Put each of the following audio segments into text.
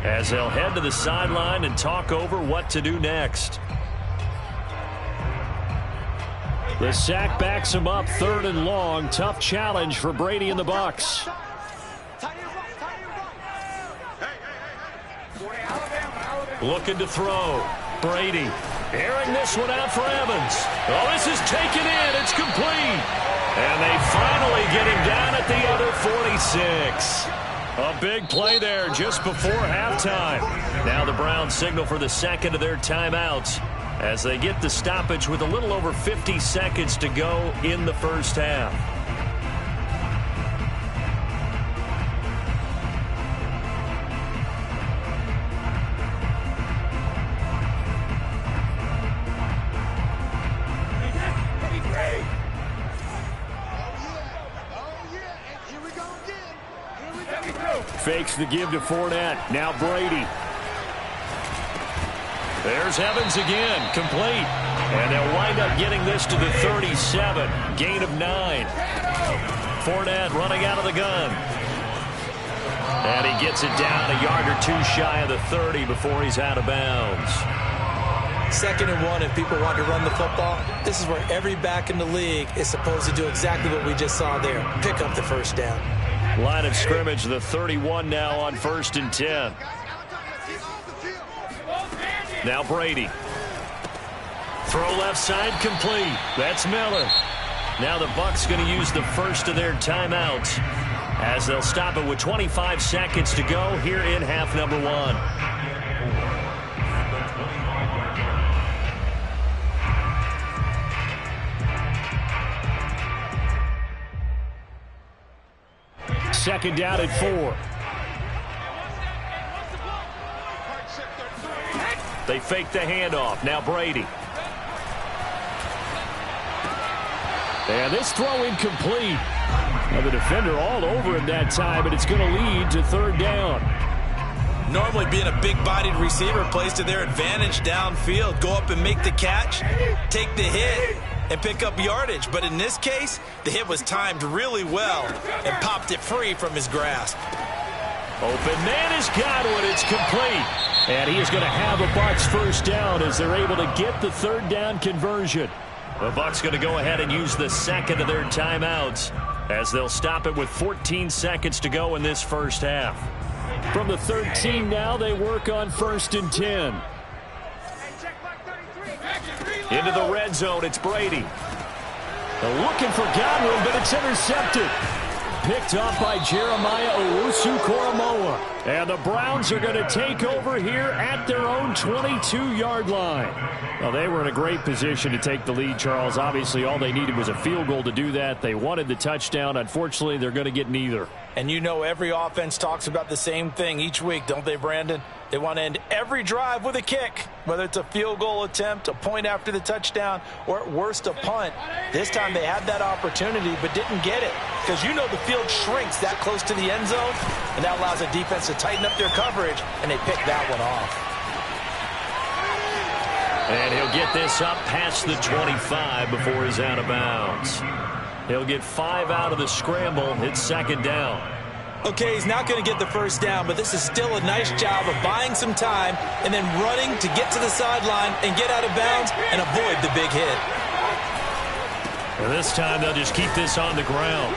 as they'll head to the sideline and talk over what to do next. The sack backs him up 3rd and long. Tough challenge for Brady and the Bucs. Looking to throw. Brady airing this one out for Evans. Oh, this is taken in. It's complete. And they finally get him down at the other 46. A big play there just before halftime. Now the Browns signal for the second of their timeouts as they get the stoppage with a little over 50 seconds to go in the first half. Fakes the give to Fournette. Now Brady. There's Evans again. Complete. And they'll wind up getting this to the 37. Gain of 9. Fournette running out of the gun. And he gets it down a yard or two shy of the 30 before he's out of bounds. 2nd and 1, if people want to run the football, this is where every back in the league is supposed to do exactly what we just saw there. Pick up the first down. Line of scrimmage, the 31 now on 1st and 10. Now Brady. Throw left side complete. That's Miller. Now the Bucs going to use the first of their timeouts as they'll stop it with 25 seconds to go here in half number 1. Second down at 4. They fake the handoff. Now Brady. And this throw incomplete. Now the defender all over him that time, but it's going to lead to 3rd down. Normally being a big-bodied receiver plays to their advantage downfield. Go up and make the catch, take the hit, and pick up yardage. But in this case, the hit was timed really well and popped it free from his grasp. Open man has got one. It's complete. And he is going to have a Bucs first down as they're able to get the 3rd down conversion. The Bucs going to go ahead and use the second of their timeouts as they'll stop it with 14 seconds to go in this first half. From the 13 now, they work on 1st and 10. Into the red zone, it's Brady. They're looking for Godwin, but it's intercepted. Picked off by Jeremiah Owusu-Koramoah. And the Browns are going to take over here at their own 22-yard line. Well, they were in a great position to take the lead, Charles. Obviously, all they needed was a field goal to do that. They wanted the touchdown. Unfortunately, they're going to get neither. And you know every offense talks about the same thing each week, don't they, Brandon? They want to end every drive with a kick, whether it's a field goal attempt, a point after the touchdown, or at worst a punt. This time they had that opportunity but didn't get it because you know the field shrinks that close to the end zone, and that allows the defense to tighten up their coverage, and they pick that one off. And he'll get this up past the 25 before he's out of bounds. He'll get 5 out of the scramble. It's 2nd down. Okay, he's not going to get the first down, but this is still a nice job of buying some time and then running to get to the sideline and get out of bounds and avoid the big hit. And this time they'll just keep this on the ground.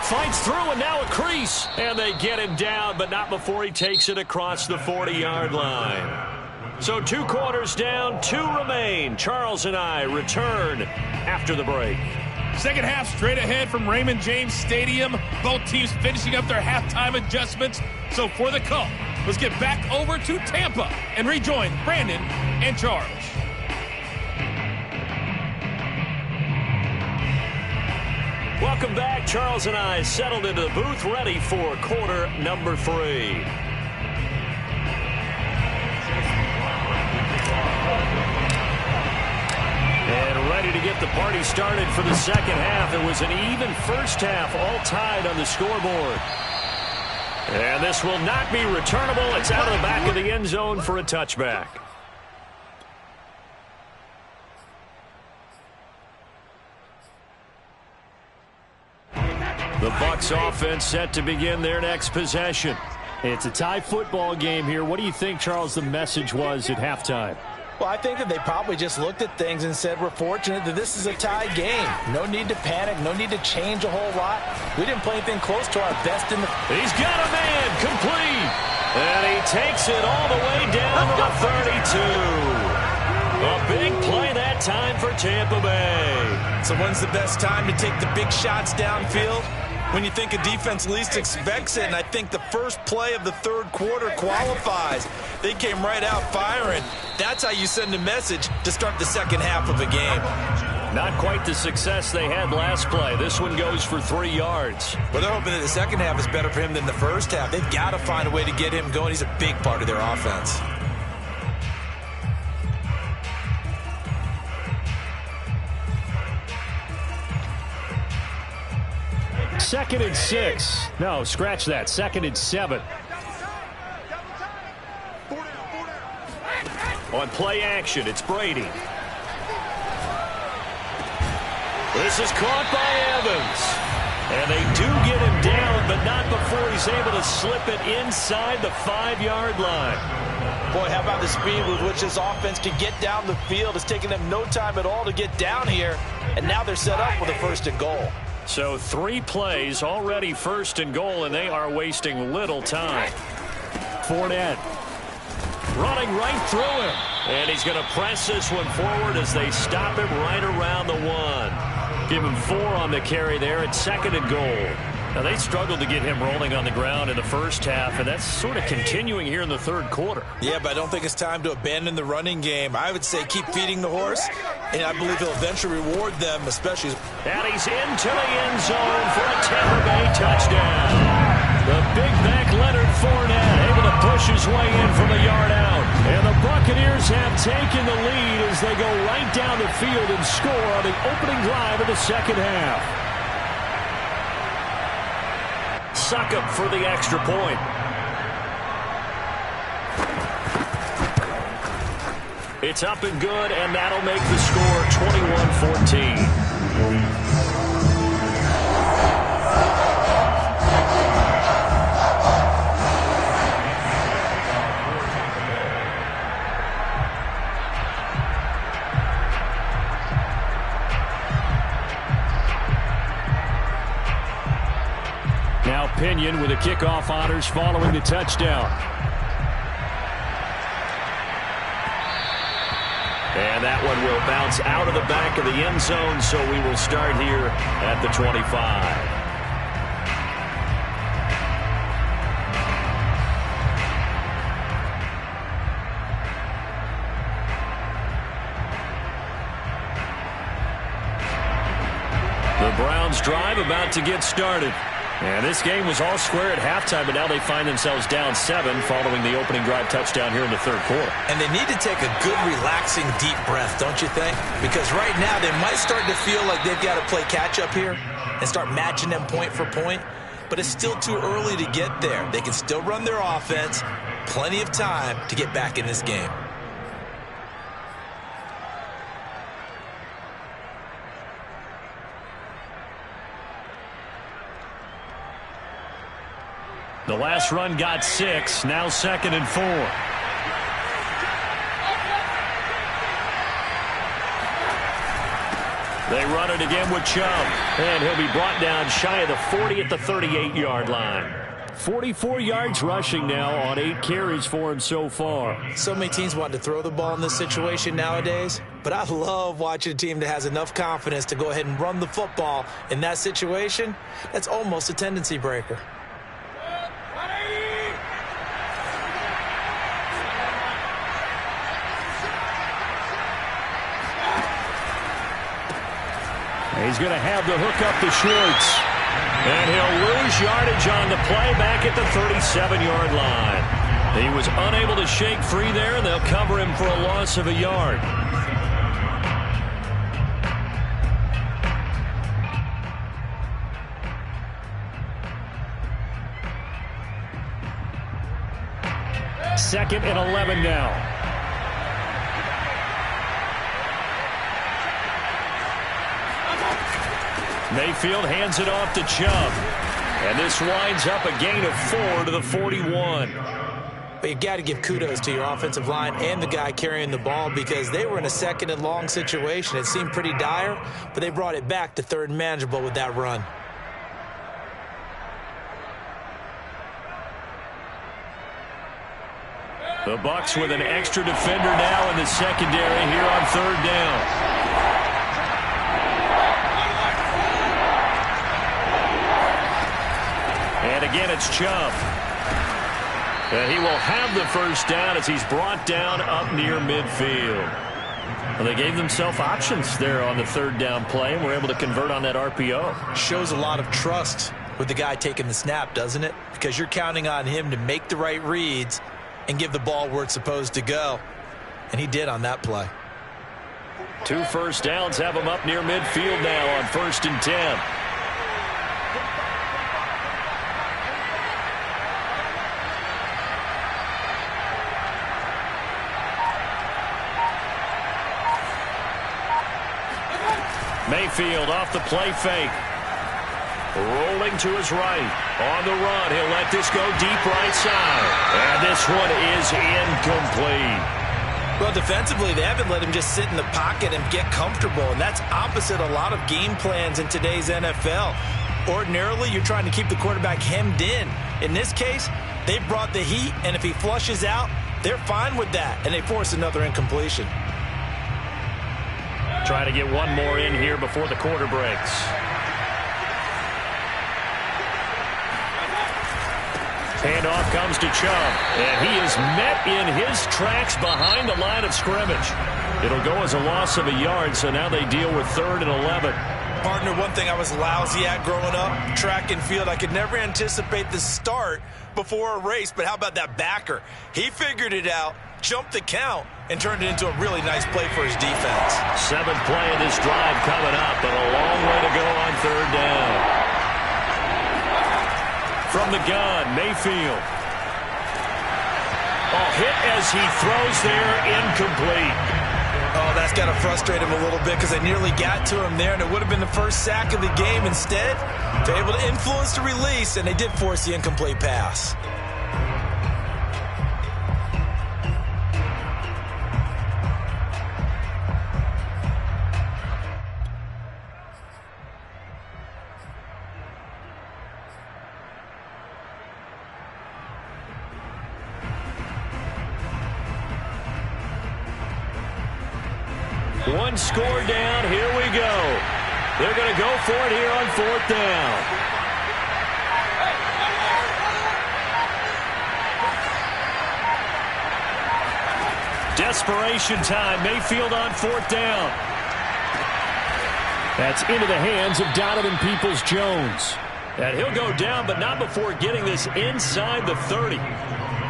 Fights through and now a crease. And they get him down, but not before he takes it across the 40-yard line. So 2 quarters down, 2 remain. Charles and I return after the break. Second half straight ahead from Raymond James Stadium. Both teams finishing up their halftime adjustments. So for the call, let's get back over to Tampa and rejoin Brandon and Charles. Welcome back. Charles and I settled into the booth ready for quarter number 3. And ready to get the party started for the second half. It was an even first half, all tied on the scoreboard. And this will not be returnable. It's out of the back of the end zone for a touchback. The Bucs offense set to begin their next possession. It's a tie football game here. What do you think, Charles, the message was at halftime? Well, I think that they probably just looked at things and said, we're fortunate that this is a tie game. No need to panic. No need to change a whole lot. We didn't play anything close to our best in the... He's got a man complete. And he takes it all the way down to the 32. A big play that time for Tampa Bay. So when's the best time to take the big shots downfield? When you think a defense least expects it, and I think the first play of the third quarter qualifies. They came right out firing. That's how you send a message to start the second half of a game. Not quite the success they had last play. This one goes for 3 yards. Well, they're hoping that the second half is better for him than the first half. They've got to find a way to get him going. He's a big part of their offense. Second and 6. No, scratch that. Second and 7. On play action, it's Brady. This is caught by Evans. And they do get him down, but not before he's able to slip it inside the 5-yard line. Boy, how about the speed with which this offense can get down the field? It's taken them no time at all to get down here. And now they're set up with a 1st and goal. So 3 plays, already 1st and goal, and they are wasting little time. Fournette running right through him. And he's going to press this one forward as they stop him right around the 1. Give him 4 on the carry there at 2nd and goal. Now, they struggled to get him rolling on the ground in the first half, and that's sort of continuing here in the third quarter. Yeah, but I don't think it's time to abandon the running game. I would say keep feeding the horse, and I believe he'll eventually reward them, especially... And he's into the end zone for a Tampa Bay touchdown. The big back Leonard Fournette able to push his way in from a yard out. And the Buccaneers have taken the lead as they go right down the field and score on the opening drive of the second half. Succop for the extra point. It's up and good, and that'll make the score 21-14. Now Pinion with the kickoff honors following the touchdown. And that one will bounce out of the back of the end zone, so we will start here at the 25. The Browns drive about to get started. And this game was all square at halftime, but now they find themselves down 7 following the opening drive touchdown here in the third quarter. And they need to take a good, relaxing, deep breath, don't you think? Because right now they might start to feel like they've got to play catch-up here and start matching them point for point. But it's still too early to get there. They can still run their offense. Plenty of time to get back in this game. The last run got 6, now 2nd and 4. They run it again with Chubb, and he'll be brought down shy of the 40 at the 38-yard line. 44 yards rushing now on 8 carries for him so far. So many teams want to throw the ball in this situation nowadays, but I love watching a team that has enough confidence to go ahead and run the football in that situation. That's almost a tendency breaker. He's going to have the hook up to Schwartz. And he'll lose yardage on the play back at the 37-yard line. He was unable to shake free there, and they'll cover him for a loss of a yard. Second and 11 now. Mayfield hands it off to Chubb. And this winds up a gain of 4 to the 41. But you got to give kudos to your offensive line and the guy carrying the ball because they were in a second and long situation. It seemed pretty dire, but they brought it back to third and manageable with that run. The Bucs with an extra defender now in the secondary here on third down. And again, it's Chubb. And he will have the first down as he's brought down up near midfield. Well, they gave themselves options there on the third down play and were able to convert on that RPO. Shows a lot of trust with the guy taking the snap, doesn't it? Because you're counting on him to make the right reads and give the ball where it's supposed to go. And he did on that play. 2 first downs have him up near midfield now on 1st and 10. Mayfield off the play fake. Rolling to his right. On the run. He'll let this go deep right side. And this one is incomplete. Well, defensively, they haven't let him just sit in the pocket and get comfortable. And that's opposite a lot of game plans in today's NFL. Ordinarily, you're trying to keep the quarterback hemmed in. In this case, they brought the heat. And if he flushes out, they're fine with that. And they force another incompletion. Trying to get one more in here before the quarter breaks. Handoff comes to Chubb, and he is met in his tracks behind the line of scrimmage. It'll go as a loss of a yard, so now they deal with 3rd and 11. Partner, one thing I was lousy at growing up, track and field, I could never anticipate the start before a race, but how about that backer? He figured it out, jumped the count, and turned it into a really nice play for his defense. 7th play of this drive coming up, but a long way to go on 3rd down. From the gun, Mayfield. Hit as he throws there, incomplete. Oh, that's got to frustrate him a little bit because I nearly got to him there, and it would have been the first sack of the game. Instead, they're able to influence the release, and they did force the incomplete pass. One score down. Here we go. They're going to go for it here on 4th down. Desperation time. Mayfield on 4th down. That's into the hands of Donovan Peoples-Jones. And he'll go down, but not before getting this inside the 30.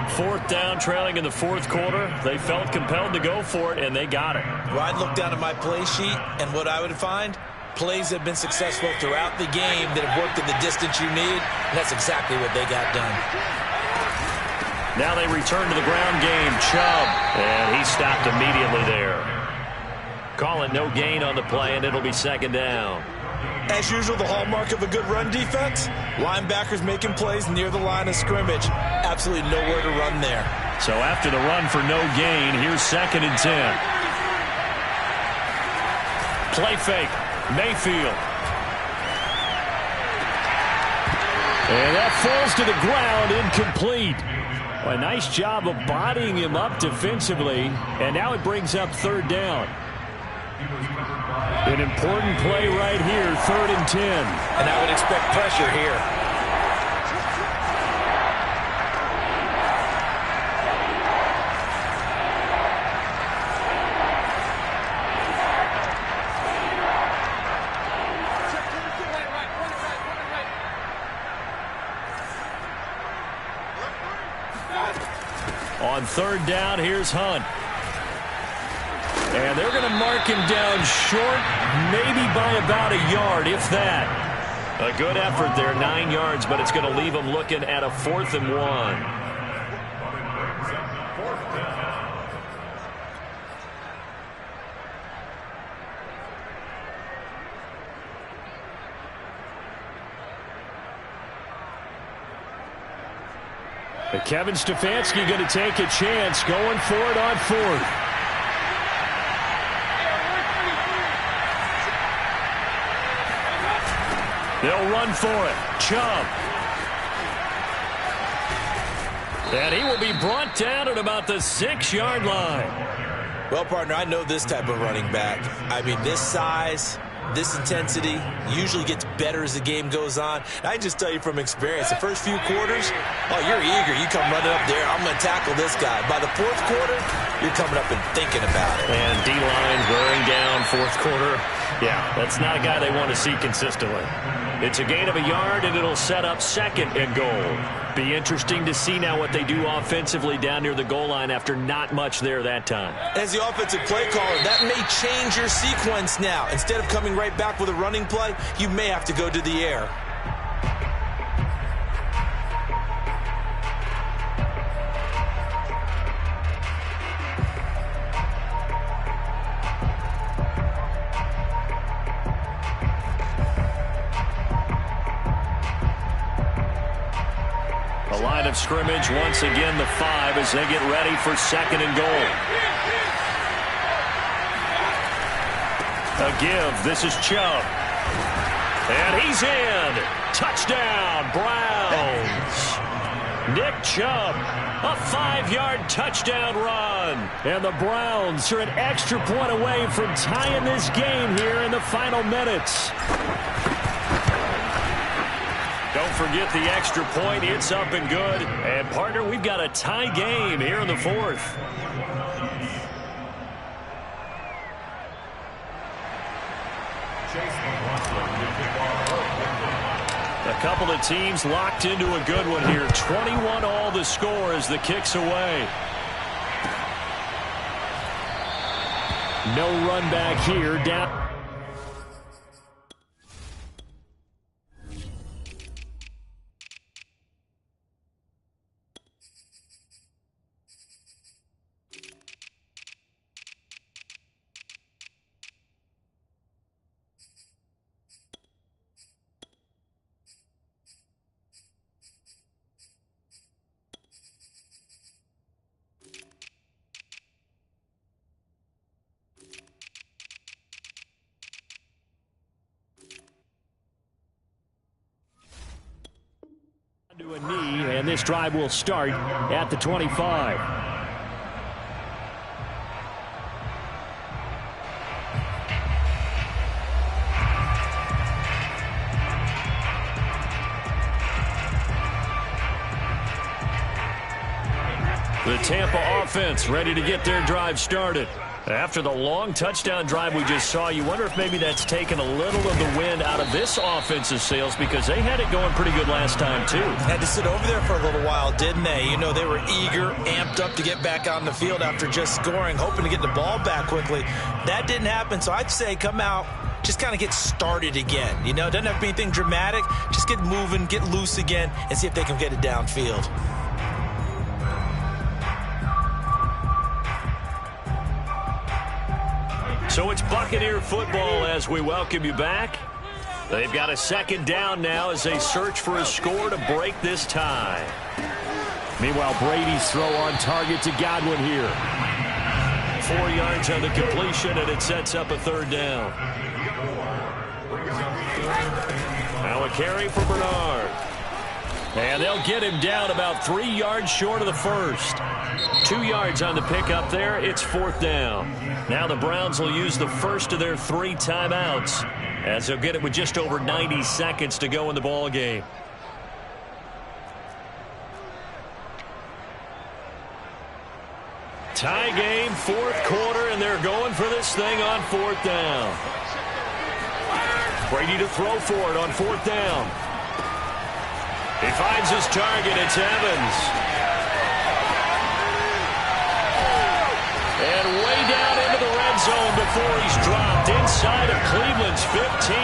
4th down, trailing in the 4th quarter. They felt compelled to go for it, and they got it. Well, I'd look down at my play sheet, and what I would find, plays have been successful throughout the game that have worked in the distance you need, and that's exactly what they got done. Now they return to the ground game. Chubb, and he stopped immediately there. Call it no gain on the play, and it'll be 2nd down. As usual, the hallmark of a good run defense, linebackers making plays near the line of scrimmage. Absolutely nowhere to run there. So after the run for no gain, here's 2nd and 10. Play fake. Mayfield. And that falls to the ground, incomplete. Well, a nice job of bodying him up defensively, and now it brings up 3rd down. An important play right here, 3rd and 10. And I would expect pressure here. On 3rd down, here's Hunt. And they're going to mark him down short, maybe by about a yard, if that. A good effort there, 9 yards, but it's going to leave him looking at a 4th and 1. Kevin Stefanski going to take a chance, going for it on fourth. They'll run for it. Chubb. And he will be brought down at about the 6-yard line. Well, partner, I know this type of running back. I mean, this size, this intensity usually gets better as the game goes on. And I can just tell you from experience, the first few quarters, oh, you're eager. You come running up there, I'm going to tackle this guy. By the fourth quarter, you're coming up and thinking about it. And D-line wearing down fourth quarter. Yeah, that's not a guy they want to see consistently. It's a gain of a yard, and it'll set up second and goal. Be interesting to see now what they do offensively down near the goal line after not much there that time. As the offensive play caller, that may change your sequence now. Instead of coming right back with a running play, you may have to go to the air. Line of scrimmage once again the 5 as they get ready for second and goal. A give. This is Chubb. And he's in. Touchdown, Browns. Nick Chubb, a 5-yard touchdown run. And the Browns are an extra point away from tying this game here in the final minutes. Don't forget the extra point. It's up and good. And, partner, we've got a tie game here in the fourth. A couple of teams locked into a good one here. 21 all the score as the kick's away. No run back here. Down. To a knee, and this drive will start at the 25. The Tampa offense ready to get their drive started. After the long touchdown drive we just saw, you wonder if maybe that's taken a little of the wind out of this offensive sails because they had it going pretty good last time, too. Had to sit over there for a little while, didn't they? You know, they were eager, amped up to get back on the field after just scoring, hoping to get the ball back quickly. That didn't happen, so I'd say come out, just kind of get started again. You know, it doesn't have to be anything dramatic. Just get moving, get loose again, and see if they can get it downfield. So it's Buccaneer football as we welcome you back. They've got a second down now as they search for a score to break this tie. Meanwhile, Brady's throw on target to Godwin here. 4 yards on the completion, and it sets up a third down. Now a carry for Bernard. And they'll get him down about 3 yards short of the first. 2 yards on the pickup there. It's fourth down. Now the Browns will use the first of their 3 timeouts as they'll get it with just over 90 seconds to go in the ball game. Tie game, fourth quarter, and they're going for this thing on fourth down. Brady to throw for it on fourth down. He finds his target. It's Evans. And way down into the red zone before he's dropped inside of Cleveland's 15.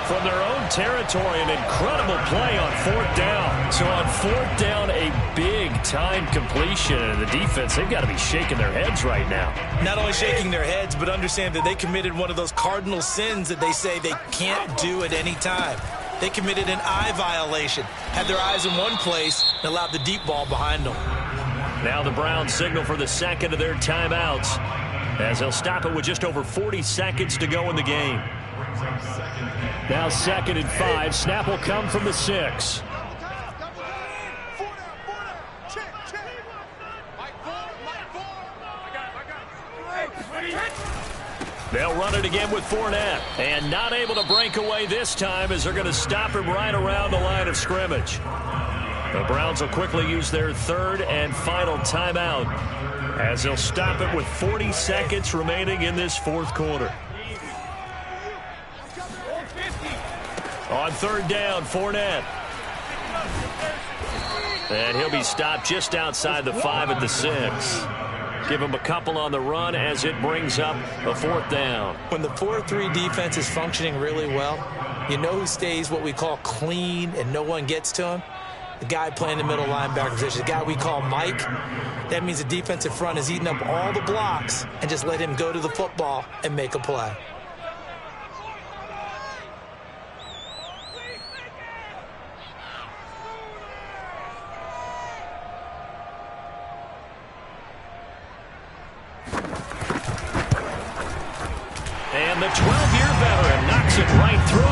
From their own territory, an incredible play on fourth down. So on fourth down, a big-time completion. And the defense, they've got to be shaking their heads right now. Not only shaking their heads, but understand that they committed one of those cardinal sins that they say they can't do at any time. They committed an eye violation, had their eyes in one place, and allowed the deep ball behind them. Now the Browns signal for the second of their timeouts, as they'll stop it with just over 40 seconds to go in the game. Now 2nd and 5. Snap will come from the 6. They'll run it again with Fournette. And not able to break away this time as they're going to stop him right around the line of scrimmage. The Browns will quickly use their 3rd and final timeout as they'll stop it with 40 seconds remaining in this 4th quarter. On 3rd down, Fournette. And he'll be stopped just outside the 5 at the 6. Give him a couple on the run as it brings up a 4th down. When the 4-3 defense is functioning really well, you know who stays what we call clean and no one gets to him? The guy playing the middle linebacker position, the guy we call Mike. That means the defensive front is eating up all the blocks and just let him go to the football and make a play. And the 12-year veteran knocks it right through.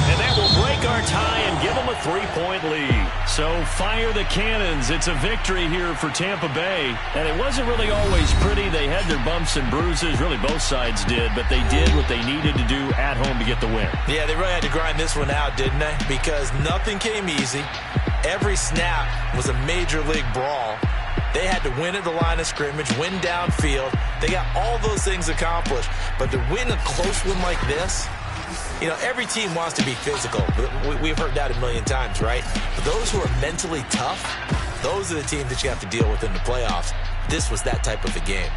And that will break our tie and give them a 3-point lead. So fire the cannons. It's a victory here for Tampa Bay. And it wasn't really always pretty. They had their bumps and bruises. Really, both sides did. But they did what they needed to do at home to get the win. Yeah, they really had to grind this one out, didn't they? Because nothing came easy. Every snap was a major league brawl. They had to win at the line of scrimmage, win downfield. They got all those things accomplished. But to win a close one like this, you know, every team wants to be physical. We've heard that a million times, right? But those who are mentally tough, those are the teams that you have to deal with in the playoffs. This was that type of a game.